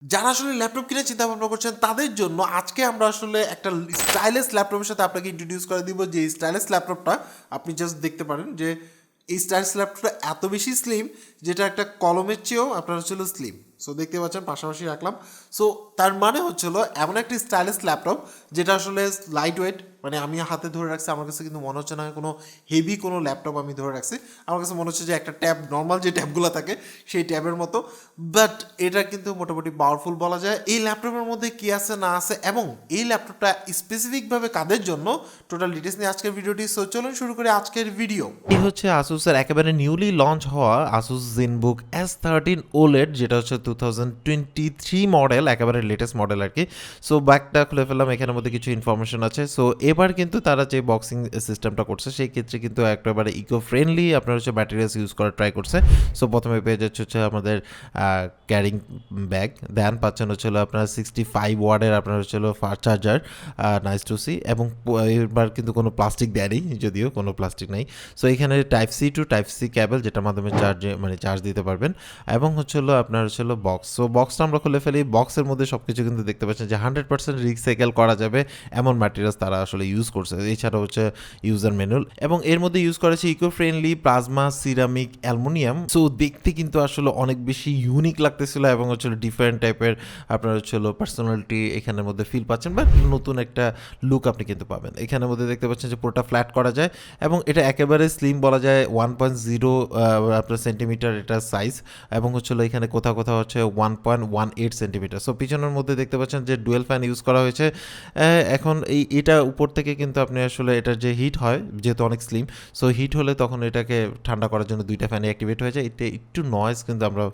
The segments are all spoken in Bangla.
যারা আসলে ল্যাপটপ কিনে চিন্তা ভাবনা করছেন তাদের জন্য আজকে আমরা আসলে একটা স্টাইলিশ ল্যাপটপের সাথে আপনাকে ইন্ট্রোডিউস করে দিব, যে স্টাইলিশ ল্যাপটপটা আপনি জাস্ট দেখতে পারেন যে এই স্টাইলিশ ল্যাপটপটা এত বেশি স্লিম যেটা একটা কলমের চেয়েও আপনার হচ্ছিল স্লিম। সো দেখতে পাচ্ছেন পাশাপাশি রাখলাম। সো তার মানে হচ্ছিল এমন একটা স্টাইলিশ ল্যাপটপ যেটা আসলে লাইট ওয়েট, মানে আমি হাতে ধরে রাখছি, আমার কাছে কিন্তু মনে হচ্ছে না কোনো হেভি কোনো ল্যাপটপ আমি ধরে রাখছি। আমার কাছে মনে হচ্ছে যে একটা ট্যাব, নর্মাল যে ট্যাবগুলো থাকে সেই ট্যাবের মতো। বাট এটা কিন্তু মোটামুটি পাওয়ারফুল বলা যায়। এই ল্যাপটপের মধ্যে কী আছে না আছে এবং এই ল্যাপটপটা স্পেসিফিকভাবে কাদের জন্য, টোটাল ডিটেলস নিয়ে আজকের ভিডিওটি। সো চলুন শুরু করি আজকের ভিডিও। এই হচ্ছে আসুসের একেবারে নিউলি লঞ্চ হওয়া Asus Zenbook S13 OLED, যেটা হচ্ছে 2023 মডেল, একেবারে লেটেস্ট মডেল আর কি। সো ব্যাগটা খুলে ফেললাম, এখানের মধ্যে কিছু ইনফরমেশন আছে। সো এবার কিন্তু তারা যে বক্সিং সিস্টেমটা করছে সেই ক্ষেত্রে কিন্তু একেবারে ইকো ফ্রেন্ডলি আপনার হচ্ছে ম্যাটেরিয়ালস ইউজ করার ট্রাই করছে। সো প্রথমে পেয়ে যাচ্ছে হচ্ছে আমাদের ক্যারিং ব্যাগ, দেন পাচ্ছেন হচ্ছিল আপনার 65 ওয়ার্ডের আপনার হচ্ছিল fast charger, nice to see. এবং এবার কিন্তু কোনো প্লাস্টিক দেয়নি, যদিও কোনো প্লাস্টিক নাই। সো এখানে type C to type C cable, যেটার মাধ্যমে চার্জ দিতে পারবেন। এবং হচ্ছিলো আপনার হচ্ছিলো বক্স। সো বক্সটা আমরা খুলে ফেলি। বক্সের মধ্যে সব কিছু কিন্তু দেখতে পাচ্ছেন যে 100% রিসাইকেল করা যাবে এমন ম্যাটেরিয়ালস তারা আসলে ইউজ করছে। এছাড়া হচ্ছে ইউজার ম্যানুয়াল, এবং এর মধ্যে ইউজ করেছে eco friendly plasma ceramic aluminium. So দেখতে কিন্তু আসলে অনেক বেশি ইউনিক লাগতেছিল এবং হচ্ছিল ডিফারেন্ট টাইপের আপনার হচ্ছিল পার্সোনালিটি এখানের মধ্যে ফিল পাচ্ছেন, বা নতুন একটা লুক আপনি কিন্তু পাবেন। এখানের মধ্যে দেখতে পাচ্ছেন যে পুরোটা ফ্ল্যাট করা যায় এবং এটা একেবারে স্লিম বলা যায়। 1.0 আপনার সেন্টিমিটার এটা সাইজ, এবং হচ্ছিল এখানে কোথাও কোথাও হচ্ছে 1.18 সেন্টিমিটার। সো পিছনের মধ্যে দেখতে পাচ্ছেন যে ডুয়েল ফ্যান ইউজ করা হয়েছে। এখন এটা উপর থেকে কিন্তু আপনি আসলে এটার যে হিট হয়, যেহেতু অনেক স্লিম, সো হিট হলে তখন এটাকে ঠান্ডা করার জন্য দুইটা ফ্যান অ্যাক্টিভেট হয়ে যায়। এটা একটু নয়েজ কিন্তু আমরা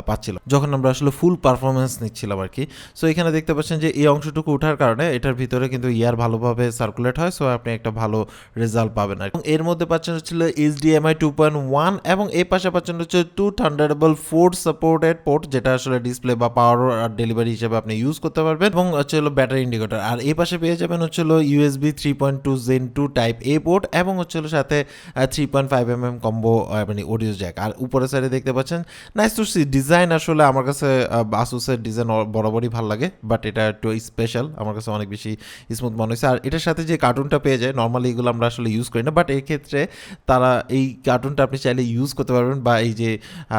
পাচ্ছিলাম যখন আমরা আসলে ফুল পারফরমেন্স নিচ্ছিলাম আর কি। সো এখানে দেখতে পাচ্ছেন যে এই অংশটুকু ওঠার কারণে এটার ভিতরে কিন্তু এয়ার ভালোভাবে সার্কুলেট হয়। সো আপনি একটা ভালো রেজাল্ট পাবেন আর কি। এর মধ্যে পাচ্ছেন হচ্ছিল HDMI 2.1, এবং এই পাশে পাচ্ছেন হচ্ছে 2 থান্ডারবোল্ট 4 সাপোর্টেড পোর্ট, যেটা আসলে ডিসপ্লে বা পাওয়ার আর ডেলিভারি হিসেবে আপনি ইউজ করতে পারবেন, এবং হচ্ছে ব্যাটারি ইন্ডিকেটর। আর এই পাশে পেয়ে যাবেন হচ্ছিল USB 3.2 Gen 2 type A port, এবং হচ্ছিল সাথে 3.5mm কম্বো মানে অডিও জ্যাক। আর উপরের সাইডে দেখতে পাচ্ছেন নাইস টু সি ডিজাইন। আসলে আমার কাছে আসুসের ডিজাইন বরাবরই ভালো লাগে, বাট এটা একটু স্পেশাল, আমার কাছে অনেক বেশি স্মুথ মনে হয়েছে। আর এটার সাথে যে কার্টুনটা পেয়ে যায়, নর্মালি এগুলো আমরা আসলে ইউজ করি না, বাট এই ক্ষেত্রে তারা এই কার্টুনটা আপনি চাইলে ইউজ করতে পারবেন, বা এই যে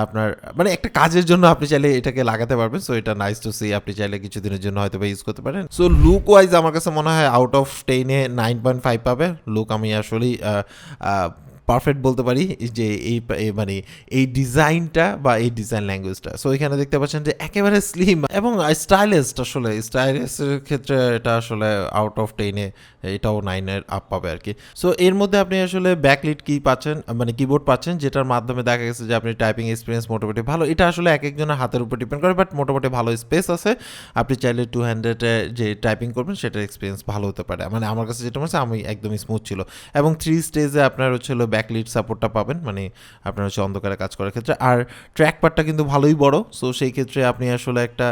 আপনার মানে একটা কাজের জন্য আপনি চাইলে এটাকে লাগাতে পারবেন। সো এটা নাইস টু সি, আপনি চাইলে কিছুদিনের জন্য হয়তো বা ইউজ করতে পারেন। সো লুক ওয়াইজ আমার কাছে মনে হয় আউট অফ 10-এ 9.5 পাবে। লুক আমি আসলেই পারফেক্ট বলতে পারি যে মানে এই ডিজাইনটা বা এই ডিজাইন ল্যাঙ্গুয়েজটা। সো এখানে দেখতে পাচ্ছেন যে একেবারে স্লিম এবং স্টাইলিশ। আসলে স্টাইলিশের ক্ষেত্রে এটা আসলে আউট অফ 10-এ এটাও 9-এর আপ পাবে আর কি। সো এর মধ্যে আপনি আসলে ব্যাকলিট কি পাচ্ছেন, মানে কিবোর্ড পাচ্ছেন, যেটার মাধ্যমে দেখা গেছে যে আপনি টাইপিং এক্সপিরিয়েন্স মোটামুটি ভালো। এটা আসলে এক একজনের হাতের উপর ডিপেন্ড করে, বাট মোটামুটি ভালো স্পেস আছে। আপনি চাইলে 2 হ্যান্ডেডে যে টাইপিং করবেন সেটার এক্সপিরিয়েন্স ভালো হতে পারে। মানে আমার কাছে যেটা মনে হচ্ছে আমি একদমই স্মুথ ছিল। এবং 3 স্টেজে আপনার হচ্ছে ব্যাকলিট সাপোর্টটা পাবেন, মানে আপনার হচ্ছে অন্ধকারে কাজ করার ক্ষেত্রে। আর ট্র্যাক প্যাডটা কিন্তু ভালোই বড়। সো সেই ক্ষেত্রে আপনি আসলে একটা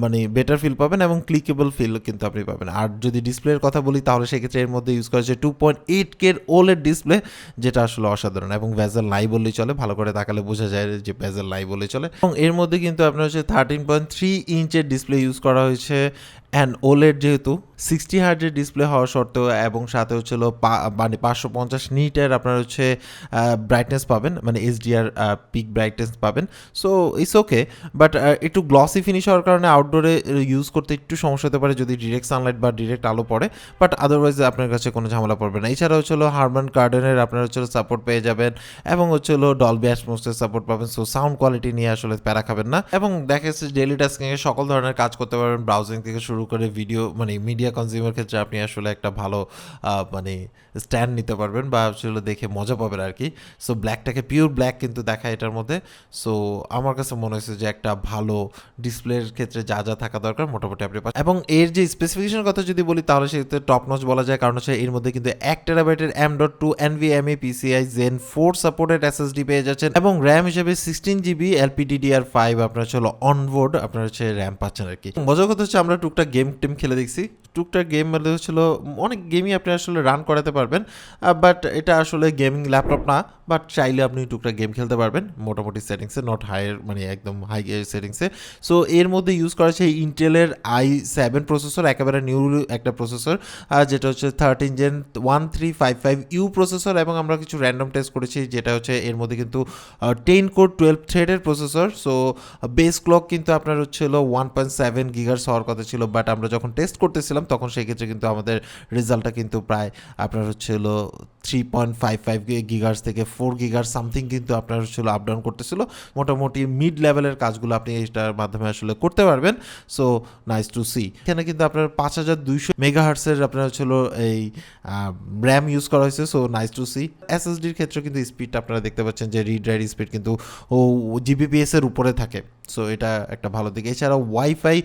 মানে বেটার ফিল পাবেন এবং ক্লিকেবল ফিল কিন্তু আপনি পাবেন। আর যদি ডিসপ্লের কথা বলি তাহলে সেক্ষেত্রে এর মধ্যে ইউজ করা হচ্ছে 2.8K OLED ডিসপ্লে, যেটা আসলে অসাধারণ। এবং ভেজেল নাই বললেই চলে, ভালো করে তাকালে বোঝা যায় যে ভেজেল নাই বললেই চলে। এবং এর মধ্যে কিন্তু আপনার হচ্ছে 13.3 ইঞ্চের ডিসপ্লে ইউজ করা হয়েছে। অ্যান্ড ওলেড যেহেতু 60 হার্জের ডিসপ্লে হওয়া সত্ত্বেও, এবং সাথে হচ্ছিল মানে 550 নিটের আপনার হচ্ছে ব্রাইটনেস পাবেন, মানে HDR পিক ব্রাইটনেস পাবেন। সো ইটস ওকে, বাট একটু গ্লসি ফিনিশ হওয়ার কারণে আউটডোরে ইউজ করতে একটু সমস্যা হতে পারে যদি ডিরেক্ট সানলাইট বা ডিরেক্ট আলো পড়ে, বাট আদারওয়াইজ আপনার কাছে কোনো ঝামেলা পড়বে না। এছাড়া হচ্ছিল হারমান কার্ডেনের আপনার হচ্ছিল সাপোর্ট পেয়ে যাবেন, এবং হচ্ছিল ডলবি অ্যাটমসের সাপোর্ট পাবেন। সো সাউন্ড কোয়ালিটি নিয়ে আসলে প্যারা খাবেন না, এবং দেখা যাচ্ছে ডেইলি টাস্কিংয়ে সকল ধরনের কাজ করতে পারবেন, ব্রাউজিং থেকে শুরু করে ভিডিও, মানে মিডিয়া কনজিউমার ক্ষেত্রে আপনি আসলে একটা ভালো মানে স্ট্যান্ড নিতে পারবেন, বা আসলে দেখে মজা পাবেন আর কি। সো ব্ল্যাকটাকে পিওর ব্ল্যাক কিন্তু দেখায় এটার মধ্যে। সো আমার কাছে মনে হয়েছে যে একটা ভালো ডিসপ্লের ক্ষেত্রে যা যা থাকা দরকার মোটামুটি আপনি পাচ্ছেন। এবং এর যে স্পেসিফিকেশন কথা যদি বলি তাহলে সেক্ষেত্রে টপ নচ বলা যায়, কারণ হচ্ছে এর মধ্যে কিন্তু 1 টেরাবাইটের M.2 NVMe PCI Gen 4 supported SSD পেয়ে যাচ্ছেন, এবং র্যাম হিসেবে 16GB LPDDR5 আপনার হচ্ছে অনবোর্ড আপনার হচ্ছে র্যাম পাচ্ছেন আর কি। মজার কথা হচ্ছে আমরা টুকটাক গেম টেম খেলে দেখছি, টুকটাক গেম মানে হচ্ছিল অনেক গেমই আপনি আসলে রান করাতে পারবেন, বাট এটা আসলে গেমিং ল্যাপটপ না, বাট চাইলে আপনি টুকটাক গেম খেলতে পারবেন মোটামুটি সেটিংসে, নট হায়ার মানে একদম হাই সেটিংসে। সো এর মধ্যে ইউজ করা হচ্ছে ইন্টেলের i7 প্রসেসর, একেবারে নিউ একটা প্রসেসর, যেটা হচ্ছে 13 Gen 1355U প্রসেসর, এবং আমরা কিছু র্যান্ডম টেস্ট করেছি যেটা হচ্ছে এর মধ্যে কিন্তু 10 কোর 12 থ্রেডের প্রসেসর। সো বেস ক্লক কিন্তু আপনার হচ্ছিল 1.7 গিগার্স হওয়ার কথা ছিল, বাট আমরা যখন টেস্ট করতেছিলাম তখন সেই ক্ষেত্রে কিন্তু আমাদের রেজাল্টটা কিন্তু প্রায় আপনার হচ্ছিল 3.55 গিগার্স থেকে 4 গিগার্স সামথিং কিন্তু আপনার হচ্ছিল আপ ডাউন করতেছিল। মোটামুটি মিড লেভেলের কাজগুলো আপনি এটার মাধ্যমে আসলে করতে পারবেন। So nice to see. এখানে কিন্তু আপনার 5200 মেগাহার্টসের আপনার হচ্ছিল এই র্যাম ইউজ করা হয়েছে। So nice to see. এসএসডির ক্ষেত্রে কিন্তু স্পিডটা আপনারা দেখতে পাচ্ছেন যে রিড রাইট স্পিড কিন্তু জিবিপিএস এর উপরে থাকে। সো এটা একটা ভালো দিক। এছাড়াও ওয়াইফাই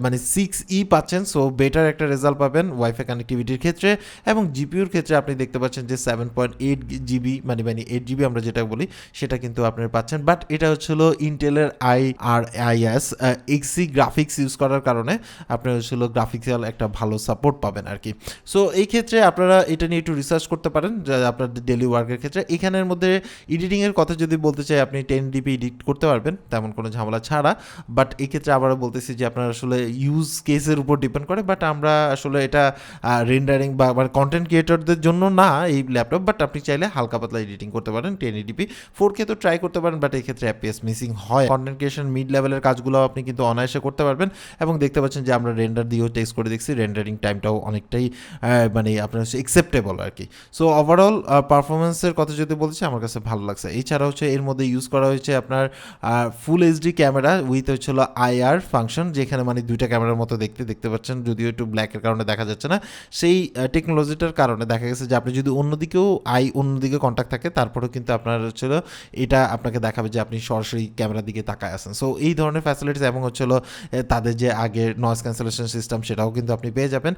মানে 6E পাচ্ছেন, সো বেটার একটা রেজাল্ট পাবেন ওয়াইফাই কানেক্টিভিটির ক্ষেত্রে। এবং জিপিউর ক্ষেত্রে আপনি দেখতে পাচ্ছেন যে 7.8 GB মানে 8 GB আমরা যেটা বলি সেটা কিন্তু আপনারা পাচ্ছেন, বাট এটা হচ্ছিল ইন্টেলের IRIS এক্সি গ্রাফিক্স ইউজ করার কারণে আপনার হচ্ছিল গ্রাফিক্যাল একটা ভালো সাপোর্ট পাবেন আর কি। সো এই ক্ষেত্রে আপনারা এটা নিয়ে একটু রিসার্চ করতে পারেন যে আপনার ডেলি ওয়ার্কের ক্ষেত্রে। এখানের মধ্যে এডিটিংয়ের কথা যদি বলতে চাই, আপনি 1080p এডিট করতে পারবেন তেমন কোনো ঝামেলা ছাড়া, বাট এই ক্ষেত্রে আবারও বলতেছি যে আপনার আসলে ইউজ কেসের উপর ডিপেন্ড করে, বাট আমরা আসলে এটা রেন্ডারিং বা কন্টেন্ট ক্রিয়েটরদের জন্য না এই ল্যাপটপ, বাট আপনি চাইলে হালকা পাতলা এডিটিং করতে পারেন 1080p। 4K তো ট্রাই করতে পারেন, বাট এই ক্ষেত্রে FPS মিসিং হয়। কন্টেন্ট ক্রিয়েশন মিড লেভেলের কাজগুলো আপনি কিন্তু অনায়াসে করতে পারবেন, এবং দেখতে পাচ্ছেন যে আমরা রেন্ডার দিয়েও টেস্ট করে দেখছি, রেন্ডারিং টাইমটাও অনেকটাই মানে আপনার হচ্ছে একসেপ্টেবল আর কি। সো ওভারঅল পারফরমেন্সের কথা যদি বলছি আমার কাছে ভালো লাগছে। এছাড়া হচ্ছে এর মধ্যে ইউজ করা হয়েছে আপনার ফুল এইচডি ক্যামেরা উইথ হচ্ছিল IR ফাংশন, যেখানে মানে দুইটা ক্যামেরার মতো দেখতে পাচ্ছেন, যদিও একটু ব্ল্যাকের কারণে দেখা যাচ্ছে না। সেই টেকনোলজিটার কারণে দেখা গেছে যে আপনি যদি অন্যদিকেও অন্যদিকে কন্ট্যাক্ট থাকে তারপরেও কিন্তু আপনার হচ্ছিল এটা আপনাকে দেখাবে যে আপনি সরাসরি ক্যামেরার দিকে তাকায় আছেন। সো এই ধরনের ফ্যাসিলিটিস, এবং হচ্ছিল তাদের যে আগের নয়েজ ক্যান্সেলেশন সিস্টেম সেটাও কিন্তু আপনি পেয়ে যাবেন।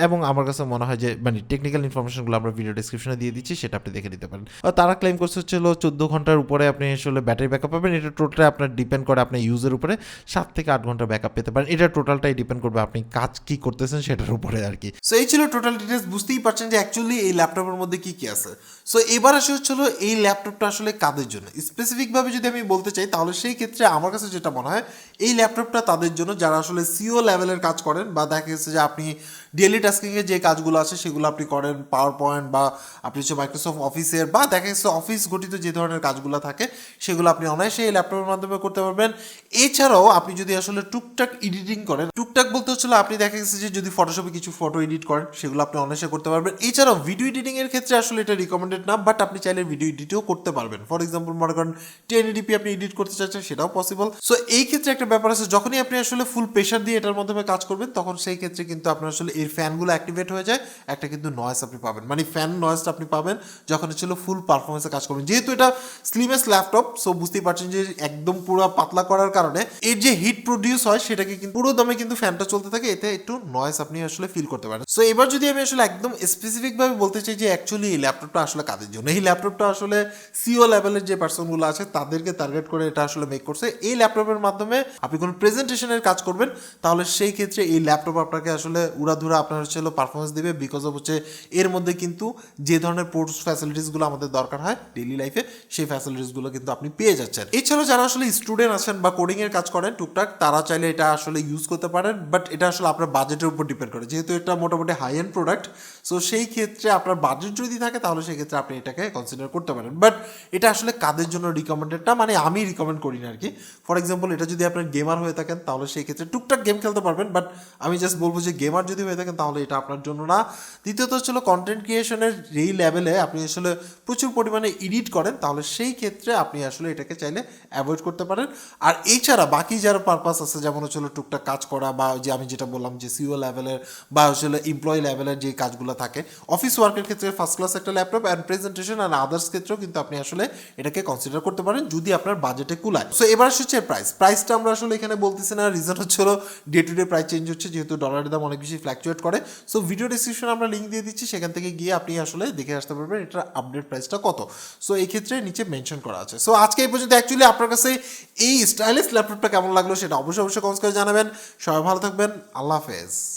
এবং আমার কাছে মনে হয় যে মানে টেকনিক্যাল ইনফরমেশনগুলো আমরা ভিডিও ডিসক্রিপশনে দিয়ে দিচ্ছি, সেটা আপনি দেখে নিতে পারেন। তারা ক্লেম করছে হচ্ছিল 14 ঘন্টার উপরে আপনি আসলে ব্যাটারি ব্যাকআপ পাবেন। এটা টোটাল আপনার ডিপেন্ড করে আপনার ইউজের উপরে, 7 থেকে 8 ঘন্টা ব্যাকআপ পেতে পারেন। এটা টোটালটাই ডিপেন্ড করবে আপনি কাজ কি করতেছেন সেটার উপরে আর কি। সো এই ছিল টোটাল ডিটেলস। বুঝতেই পারছেন যে অ্যাকচুয়ালি এই ল্যাপটপের মধ্যে কি কি আছে। সো এবার আসে হচ্ছিল এই ল্যাপটপটা আসলে কাদের জন্য স্পেসিফিকভাবে যদি আমি বলতে চাই, তাহলে সেই ক্ষেত্রে আমার কাছে যেটা মনে হয় এই ল্যাপটপটা তাদের জন্য যারা আসলে সিও লেভেলের কাজ করেন, বা দেখা গেছে যে আপনি ডেলি টাস্কিংয়ে যে কাজগুলো আছে সেগুলো আপনি করেন, পাওয়ার পয়েন্ট বা আপনি হচ্ছে মাইক্রোসফট অফিসের, বা দেখা গেছে অফিস গঠিত যে ধরনের কাজগুলো থাকে সেগুলো আপনি অনায়াসে এই ল্যাপটপের মাধ্যমে করতে পারবেন। এছাড়াও আপনি যদি আসলে টুকটাক এডিটিং করেন, টুকটাক বলতে হচ্ছিল আপনি দেখা গেছে যে যদি ফটোশপে কিছু ফটো এডিট করেন সেগুলো আপনি অনায়াসে করতে পারবেন। এছাড়াও ভিডিও এডিটিং এর ক্ষেত্রে আসলে এটা রিকমেন্ডেড না, বাট আপনি চাইলে ভিডিও এডিটও করতে পারবেন। ফর এক্সাম্পল মনে করেন 1080p আপনি এডিট করতে চাচ্ছেন, সেটাও পসিবল। সো এই ক্ষেত্রে একটা ব্যাপার আছে, যখনই আপনি আসলে ফুল প্রেশার দিয়ে এটার মাধ্যমে কাজ করবেন তখন সেই ক্ষেত্রে কিন্তু আপনার আসলে এর ফ্যানগুলো অ্যাক্টিভেট হয়ে যায়, একটা কিন্তু নয়েজ আপনি পাবেন, মানে ফ্যান নয়েজটা আপনি পাবেন যখন হচ্ছিল ফুল পারফরমেন্সে কাজ করবেন। যেহেতু এটা স্লিমেস্ট ল্যাপটপ, সো বুঝতেই পারছেন যে একদম পুরো পাতলা করার কারণে এর যে হিট প্রডিউস হয় সেটাকে কিন্তু পুরো দমে কিন্তু ফ্যানটা চলতে থাকে, এতে একটু নয়েজ আপনি আসলে ফিল করতে পারেন। সো এবার যদি আমি আসলে একদম স্পেসিফিকভাবে বলতে চাই যে অ্যাকচুয়ালি এই ল্যাপটপটা আসলে কাদের জন্য, এই ল্যাপটপটা আসলে সিও লেভেলের যে পার্সনগুলো আছে তাদেরকে টার্গেট করে এটা আসলে মেক করছে। এই ল্যাপটপের মাধ্যমে আপনি কোনো প্রেজেন্টেশনের কাজ করবেন, তাহলে সেই ক্ষেত্রে এই ল্যাপটপ আপনাকে আসলে উড়াধুরা আপনার হচ্ছে পারফরমেন্স দিবে, বিকজ অফ হচ্ছে এর মধ্যে কিন্তু যে ধরনের পোর্টস ফ্যাসিলিটিসগুলো আমাদের দরকার হয় ডেইলি লাইফে সেই ফ্যাসিলিটিসগুলো কিন্তু আপনি পেয়ে যাচ্ছেন। এছাড়াও যারা আসলে স্টুডেন্ট আছেন বা কোডিং এর কাজ করেন টুকটাক, তারা চাইলে এটা আসলে ইউজ করতে পারেন, বাট এটা আসলে আপনার বাজেটের উপর ডিপেন্ড করে, যেহেতু এটা মোটামুটি হাই এন্ড প্রোডাক্ট। সো সেই ক্ষেত্রে আপনার বাজেট যদি থাকে তাহলে সেই ক্ষেত্রে আপনি এটাকে কনসিডার করতে পারেন, বাট এটা আসলে কাদের জন্য রিকমেন্ডেড না, মানে আমি রিকমেন্ড করি না আর কি। ফর এক্সাম্পল এটা যদি আপনার গেমার হয়ে থাকেন তাহলে সেই ক্ষেত্রে টুকটাক গেম খেলতে পারবেন, বাট আমি জাস্ট বলবো যে গেমার যদি হয়ে থাকেন তাহলে এটা আপনার জন্য না। দ্বিতীয়ত হচ্ছিল কন্টেন্ট ক্রিয়েশনের এই লেভেলে আপনি আসলে প্রচুর পরিমাণে এডিট করেন, তাহলে সেই ক্ষেত্রে আপনি আসলে এটাকে চাইলে অ্যাভয়েড করতে পারেন। আর এছাড়া বাকি যারা পারপাস আছে, যেমন হচ্ছিল টুকটাক কাজ করা, বা যে আমি যেটা বললাম যে সিও লেভেলের বা আসলে এমপ্লয়ি লেভেলের যে কাজগুলো থাকে, অফিস ওয়ার্কের ক্ষেত্রে ফার্স্ট ক্লাস একটা laptop, and presentation and others ক্ষেত্রেও কিন্তু আপনি আসলে এটাকে কনসিডার করতে পারেন যদি আপনার বাজেটে কুলায়। সো এবার হচ্ছে প্রাইসটা আমরা আসলে এখানে বলতেছি না, রিজন হচ্ছে day to day price change হচ্ছে, যেহেতু ডলারের দাম অনেক বেশি ফ্ল্যাকচুয়েট করে। সো ভিডিও ডিসক্রিপশনে আমরা লিঙ্ক দিয়ে দিচ্ছি, সেখান থেকে গিয়ে আপনি আসলে দেখে আসতে পারবেন এটার আপডেট প্রাইসটা কত। সো এই ক্ষেত্রে নিচে মেনশন করা আছে। সো আজকে এই পর্যন্ত। অ্যাকচুয়ালি আপনার কাছে এই স্টাইলিশ ল্যাপটপটা কেমন লাগলো সেটা অবশ্যই কমেন্টস করে জানাবেন। সবাই ভালো থাকবেন, আল্লাহ হাফেজ।